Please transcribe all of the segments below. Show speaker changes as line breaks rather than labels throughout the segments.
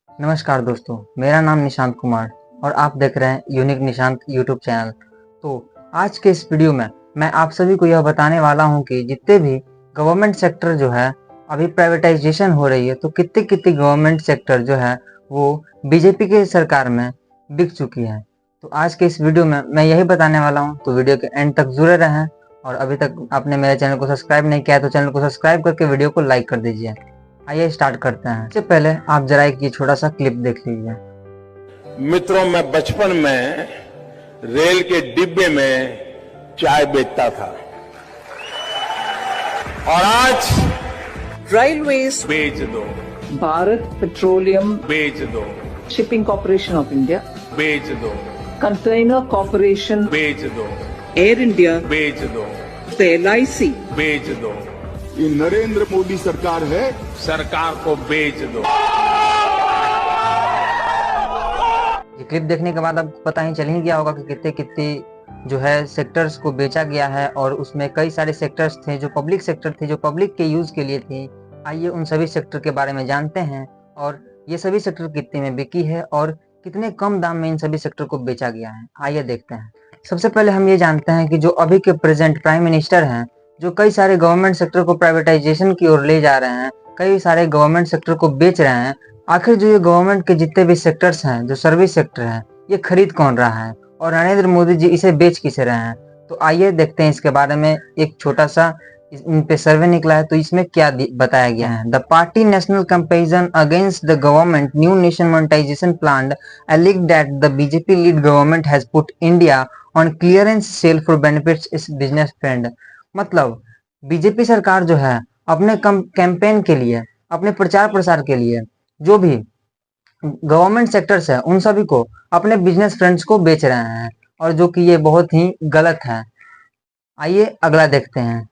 नमस्कार दोस्तों, मेरा नाम निशांत कुमार और आप देख रहे हैं यूनिक निशांत यूट्यूब चैनल। तो आज के इस वीडियो में मैं आप सभी को यह बताने वाला हूं कि जितने भी गवर्नमेंट सेक्टर जो है अभी प्राइवेटाइजेशन हो रही है, तो कितने कितने गवर्नमेंट सेक्टर जो है वो बीजेपी के सरकार में बिक चुकी है। तो आज के इस वीडियो में मैं यही बताने वाला हूँ, तो वीडियो के एंड तक जुड़े रहें। और अभी तक आपने मेरे चैनल को सब्सक्राइब नहीं किया है तो चैनल को सब्सक्राइब करके वीडियो को लाइक कर दीजिए। आइए स्टार्ट करते हैं। सबसे पहले आप जरा एक ये छोटा सा क्लिप देख लीजिए।
मित्रों, मैं बचपन में रेल के डिब्बे में चाय बेचता था और आज
Railways,
बेच दो,
Bharat Petroleum
बेच दो,
Shipping Corporation of India,
बेच दो,
Container Corporation,
बेच दो,
Air India,
बेच दो,
the LIC,
बेच दो,
ये नरेंद्र मोदी सरकार है।
सरकार को बेच दो।
ये क्लिप देखने के बाद आपको पता ही चल ही गया होगा कि कितने कितने जो है सेक्टर्स को बेचा गया है और उसमें कई सारे सेक्टर्स थे जो पब्लिक सेक्टर थे, जो पब्लिक के यूज के लिए थे। आइए उन सभी सेक्टर के बारे में जानते हैं और ये सभी सेक्टर कितने में बिकी है और कितने कम दाम में इन सभी सेक्टर को बेचा गया है। आइए देखते हैं। सबसे पहले हम ये जानते हैं कि जो अभी के प्रेजेंट प्राइम मिनिस्टर हैं, जो कई सारे गवर्नमेंट सेक्टर को प्राइवेटाइजेशन की ओर ले जा रहे हैं, कई सारे गवर्नमेंट सेक्टर को बेच रहे हैं। आखिर जो ये गवर्नमेंट के जितने भी सेक्टर्स हैं, जो सर्विस सेक्टर हैं, ये खरीद कौन रहा है और नरेंद्र मोदी जी इसे बेच किसे रहे हैं? तो आइए देखते हैं इसके बारे में। एक छोटा सा इन पे सर्वे निकला है, तो इसमें क्या बताया गया है। The party national comparison against the government new nation monetisation plan alleged that the BJP lead government has put India on clearance sale for benefits its business friend। मतलब बीजेपी सरकार जो है अपने कैंपेन के लिए, अपने प्रचार प्रसार के लिए जो भी गवर्नमेंट सेक्टर्स है उन सभी को अपने बिजनेस फ्रेंड्स को बेच रहे हैं, और जो कि ये बहुत ही गलत है। आइए अगला देखते हैं।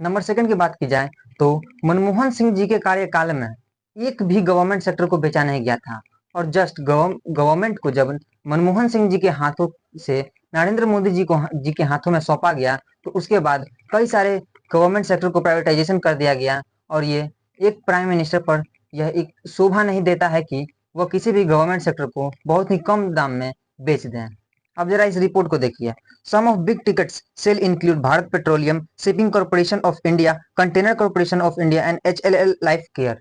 नंबर सेकंड की बात की जाए तो मनमोहन सिंह जी के कार्यकाल में एक भी गवर्नमेंट सेक्टर को बेचा नहीं गया था, और जस्ट गवर्नमेंट को जब मनमोहन सिंह जी के हाथों से नरेंद्र मोदी जी के हाथों में सौंपा गया, तो उसके बाद कई सारे गवर्नमेंट सेक्टर को प्राइवेटाइजेशन कर दिया गया। और ये एक प्राइम मिनिस्टर पर यह एक शोभा नहीं देता है कि वह किसी भी गवर्नमेंट सेक्टर को बहुत ही कम दाम में बेच दें। अब जरा इस रिपोर्ट को देखिए। Some of big tickets sale include Bharat Petroleum, Shipping corporation of India, Container Corporation of India and HLL Life Care.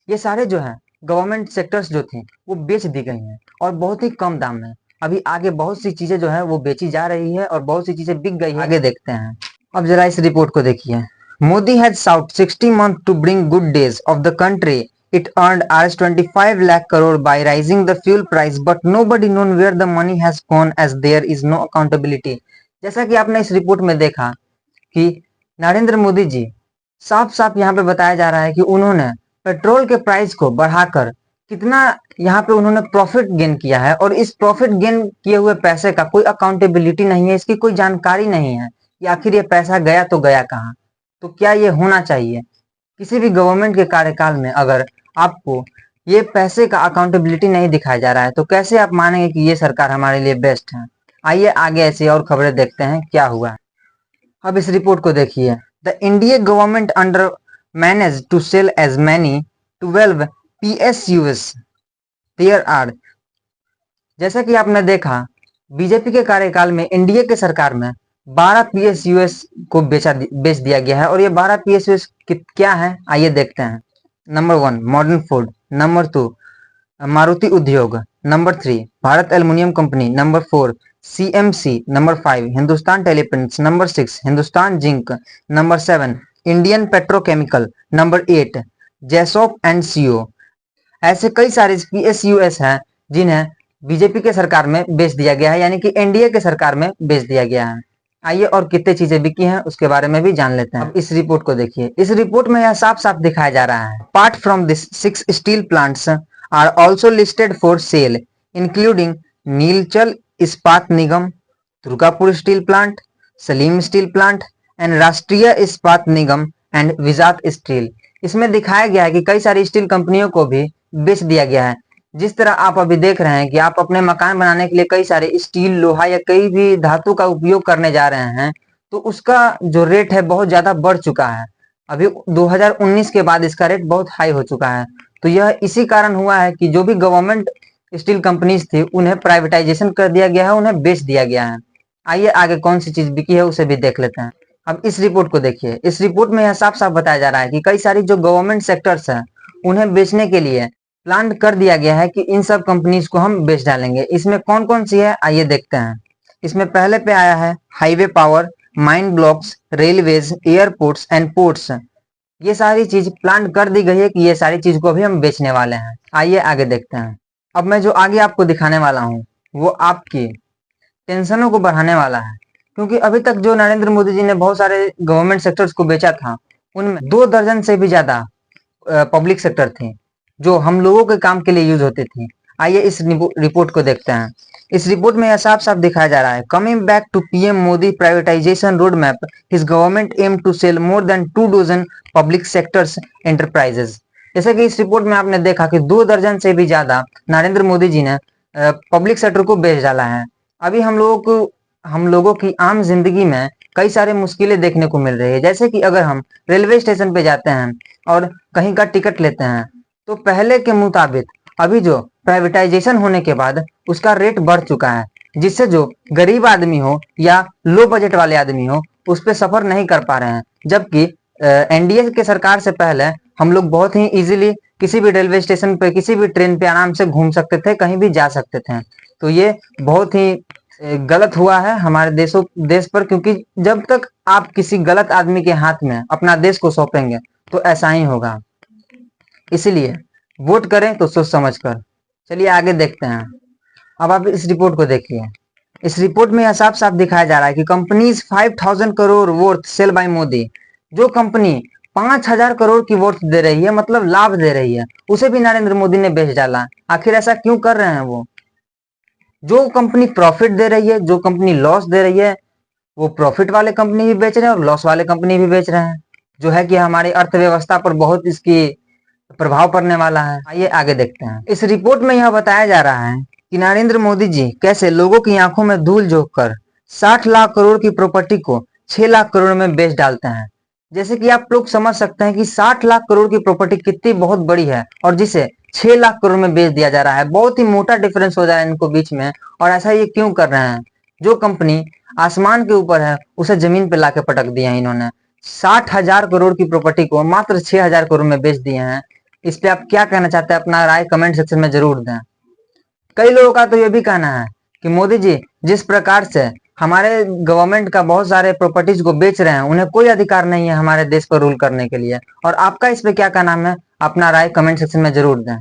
ये सारे जो हैं गवर्नमेंट सेक्टर्स जो थे वो बेच दी गई हैं और बहुत ही कम दाम में। अभी आगे बहुत सी चीजें जो है वो बेची जा रही है और बहुत सी चीजें बिक गई है। आगे देखते हैं। अब जरा इस रिपोर्ट को देखिए। Modi has sought 60 month to bring good days of the country. It earned Rs 25 lakh crore by rising the fuel price, but nobody known where the money has gone as there is no accountability। जैसा कि आपने इस रिपोर्ट में देखा कि नरेंद्र मोदी जी साफ साफ यहाँ पे बताया जा रहा है कि उन्होंने पेट्रोल के प्राइस को बढ़ाकर कितना यहाँ पे उन्होंने प्रॉफिट गेन किया है, और इस प्रॉफिट गेन किए हुए पैसे का कोई अकाउंटेबिलिटी नहीं है, इसकी कोई जानकारी नहीं है कि आखिर ये पैसा गया तो गया कहाँ। तो क्या ये होना चाहिए? किसी भी गवर्नमेंट के कार्यकाल में अगर आपको ये पैसे का अकाउंटेबिलिटी नहीं दिखाया जा रहा है तो कैसे आप मानेंगे कि ये सरकार हमारे लिए बेस्ट है? आइए आगे ऐसी और खबरें देखते हैं क्या हुआ है। अब इस रिपोर्ट को देखिए। The Indian government under manage to sell as many 12 PSUs there are. जैसा कि आपने देखा, बीजेपी के कार्यकाल में इंडिया के सरकार में 12 PSUs को बेच दिया गया है, और ये 12 PSUs क्या है आइए देखते हैं। Number 1 Modern Food, number 2 Maruti Udyog, number 3 Bharat Aluminium Company, number 4 CMC, number 5 Hindustan Teleprinters, number 6 Hindustan Zinc, number 7 Indian Petrochemical, number 8 Jessop and CO। ऐसे कई सारे PSUs हैं जिन्हें बीजेपी के सरकार में बेच दिया गया है, यानी कि एनडीए के सरकार में बेच दिया गया है। आइए और कितने चीजें बिकी हैं उसके बारे में भी जान लेते हैं। अब इस रिपोर्ट को देखिए। इस रिपोर्ट में यह साफ साफ दिखाया जा रहा है, apart from this 6 steel plants are also listed for sale including Neelachal Ispat Nigam, Durgapur steel plant, Salem steel plant and Rashtriya Ispat Nigam and विजात steel. इसमें दिखाया गया है कि कई सारी स्टील कंपनियों को भी बेच दिया गया है। जिस तरह आप अभी देख रहे हैं कि आप अपने मकान बनाने के लिए कई सारे स्टील, लोहा या कई भी धातु का उपयोग करने जा रहे हैं, तो उसका जो रेट है बहुत ज्यादा बढ़ चुका है। अभी 2019 के बाद इसका रेट बहुत हाई हो चुका है। तो यह इसी कारण हुआ है कि जो भी गवर्नमेंट स्टील कंपनीज थी उन्हें प्राइवेटाइजेशन कर दिया गया है, उन्हें बेच दिया गया है। आइए आगे कौन सी चीज बिकी है उसे भी देख लेते हैं। अब इस रिपोर्ट को देखिए। इस रिपोर्ट में यह साफ साफ बताया जा रहा है कि कई सारी जो गवर्नमेंट सेक्टर्स है उन्हें बेचने के लिए प्लान कर दिया गया है कि इन सब कंपनीज को हम बेच डालेंगे। इसमें कौन कौन सी है आइए देखते हैं। इसमें पहले पे आया है highway power, mine blocks, railways, airports and ports. ये सारी चीज प्लान कर दी गई है कि ये सारी चीज को अभी हम बेचने वाले हैं। आइए आगे देखते हैं। अब मैं जो आगे आपको दिखाने वाला हूँ वो आपकी टेंशनों को बढ़ाने वाला है, क्योंकि अभी तक जो नरेंद्र मोदी जी ने बहुत सारे गवर्नमेंट सेक्टर्स को बेचा था उनमें 2 दर्जन से भी ज्यादा पब्लिक सेक्टर थे जो हम लोगों के काम के लिए यूज होती थी। आइए इस रिपोर्ट को देखते हैं। इस रिपोर्ट में यह साफ साफ दिखाया जा रहा है, coming back to PM Modi privatisation road map, his government aim to sell more than 2 dozen public sectors enterprises. जैसे कि इस रिपोर्ट में आपने देखा कि 2 दर्जन से भी ज्यादा नरेंद्र मोदी जी ने पब्लिक सेक्टर को बेच डाला है। अभी हम लोगों की आम जिंदगी में कई सारे मुश्किलें देखने को मिल रही है। जैसे कि अगर हम रेलवे स्टेशन पे जाते हैं और कहीं का टिकट लेते हैं तो पहले के मुताबिक अभी जो प्राइवेटाइजेशन होने के बाद उसका रेट बढ़ चुका है, जिससे जो गरीब आदमी हो या लो बजट वाले आदमी हो उस पर सफर नहीं कर पा रहे हैं। जबकि एनडीए के सरकार से पहले हम लोग बहुत ही इजीली किसी भी रेलवे स्टेशन पे, किसी भी ट्रेन पे आराम से घूम सकते थे, कहीं भी जा सकते थे। तो ये बहुत ही गलत हुआ है हमारे देश पर, क्योंकि जब तक आप किसी गलत आदमी के हाथ में अपना देश को सौंपेंगे तो ऐसा ही होगा। इसलिए वोट करें तो सोच समझ कर। चलिए आगे देखते हैं। अब आप इस रिपोर्ट को देखिए। इस रिपोर्ट में यह साफ साफ दिखाया जा रहा है कि companies 5000 crore worth sale by Modi. जो कंपनी 5000 करोड़ की वर्थ दे रही है, मतलब लाभ दे रही है, उसे भी नरेंद्र मोदी ने बेच डाला। आखिर ऐसा क्यों कर रहे हैं वो? जो कंपनी प्रॉफिट दे रही है, जो कंपनी लॉस दे रही है, वो प्रॉफिट वाले कंपनी भी बेच रहे हैं और लॉस वाले कंपनी भी बेच रहे हैं, जो है कि हमारी अर्थव्यवस्था पर बहुत इसकी प्रभाव पड़ने वाला है। आइए आगे देखते हैं। इस रिपोर्ट में यह बताया जा रहा है कि नरेंद्र मोदी जी कैसे लोगों की आंखों में धूल झोंक कर 60 लाख करोड़ की प्रॉपर्टी को 6 लाख करोड़ में बेच डालते हैं। जैसे कि आप लोग समझ सकते हैं कि 60 लाख करोड़ की प्रॉपर्टी कितनी बहुत बड़ी है और जिसे 6 लाख करोड़ में बेच दिया जा रहा है। बहुत ही मोटा डिफरेंस हो जा रहा है इनको बीच में। और ऐसा ये क्यों कर रहे हैं? जो कंपनी आसमान के ऊपर है उसे जमीन पे लाके पटक दिया है इन्होंने। 60,000 करोड़ की प्रॉपर्टी को मात्र 6,000 करोड़ में बेच दिए हैं। इस पे आप क्या कहना चाहते हैं? अपना राय कमेंट सेक्शन में जरूर दें। कई लोगों का तो ये भी कहना है कि मोदी जी जिस प्रकार से हमारे गवर्नमेंट का बहुत सारे प्रॉपर्टीज को बेच रहे हैं, उन्हें कोई अधिकार नहीं है हमारे देश पर रूल करने के लिए। और आपका इस पे क्या कहना है? अपना राय कमेंट सेक्शन में जरूर दें।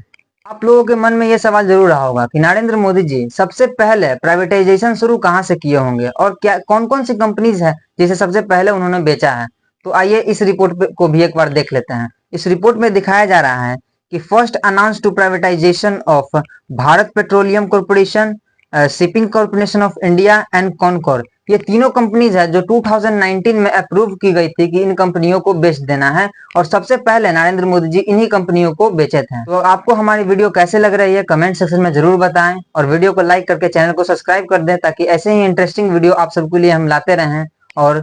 आप लोगों के मन में ये सवाल जरूर रहा होगा कि नरेंद्र मोदी जी सबसे पहले प्राइवेटाइजेशन शुरू कहाँ से किए होंगे और क्या कौन कौन सी कंपनीज है जिसे सबसे पहले उन्होंने बेचा है। तो आइए इस रिपोर्ट को भी एक बार देख लेते हैं। इस रिपोर्ट में दिखाया जा रहा है कि first announce to privatisation of Bharat petroleum corporation, shipping corporation of India and Concor. ये तीनों कंपनीज है जो 2019 में अप्रूव की गई थी कि इन कंपनियों को बेच देना है और सबसे पहले नरेंद्र मोदी जी इन्हीं कंपनियों को बेचे थे। तो आपको हमारी वीडियो कैसे लग रही है कमेंट सेक्शन में जरूर बताएं और वीडियो को लाइक करके चैनल को सब्सक्राइब कर दें, ताकि ऐसे ही इंटरेस्टिंग वीडियो आप सबके लिए हम लाते रहें। और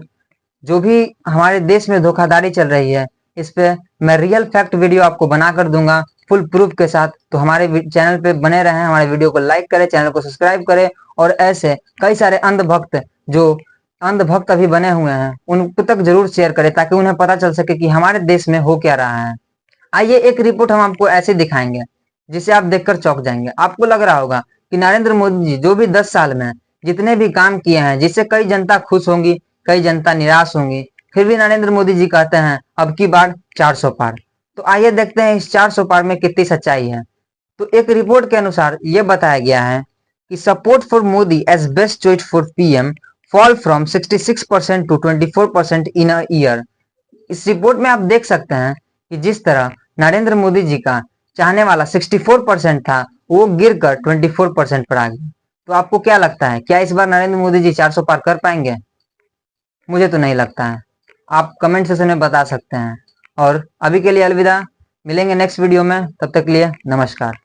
जो भी हमारे देश में धोखाधड़ी चल रही है इस पे मैं रियल फैक्ट वीडियो आपको बनाकर दूंगा फुल प्रूफ के साथ। तो हमारे चैनल पे बने रहें, हमारे वीडियो को लाइक करें, चैनल को सब्सक्राइब करें और ऐसे कई सारे अंधभक्त जो अंधभक्त अभी बने हुए हैं उन तक जरूर शेयर करें, ताकि उन्हें पता चल सके कि हमारे देश में हो क्या रहा है। आइए एक रिपोर्ट हम आपको ऐसे दिखाएंगे जिसे आप देखकर चौंक जाएंगे। आपको लग रहा होगा कि नरेंद्र मोदी जी जो भी 10 साल में जितने भी काम किए हैं, जिससे कई जनता खुश होंगी, कई जनता निराश होंगी, फिर भी नरेंद्र मोदी जी कहते हैं अब की बार 400 पार। तो आइए देखते हैं इस 400 पार में कितनी सच्चाई है। तो एक रिपोर्ट के अनुसार यह बताया गया है कि support for Modi as best choice for PM fall from 66% to 24% in a year. इस रिपोर्ट में आप देख सकते हैं कि जिस तरह नरेंद्र मोदी जी का चाहने वाला 64% था वो गिरकर 24% पर आ गया। तो आपको क्या लगता है, क्या इस बार नरेंद्र मोदी जी 400 पार कर पाएंगे? मुझे तो नहीं लगता है। आप कमेंट सेक्शन में बता सकते हैं। और अभी के लिए अलविदा, मिलेंगे नेक्स्ट वीडियो में, तब तक के लिए नमस्कार।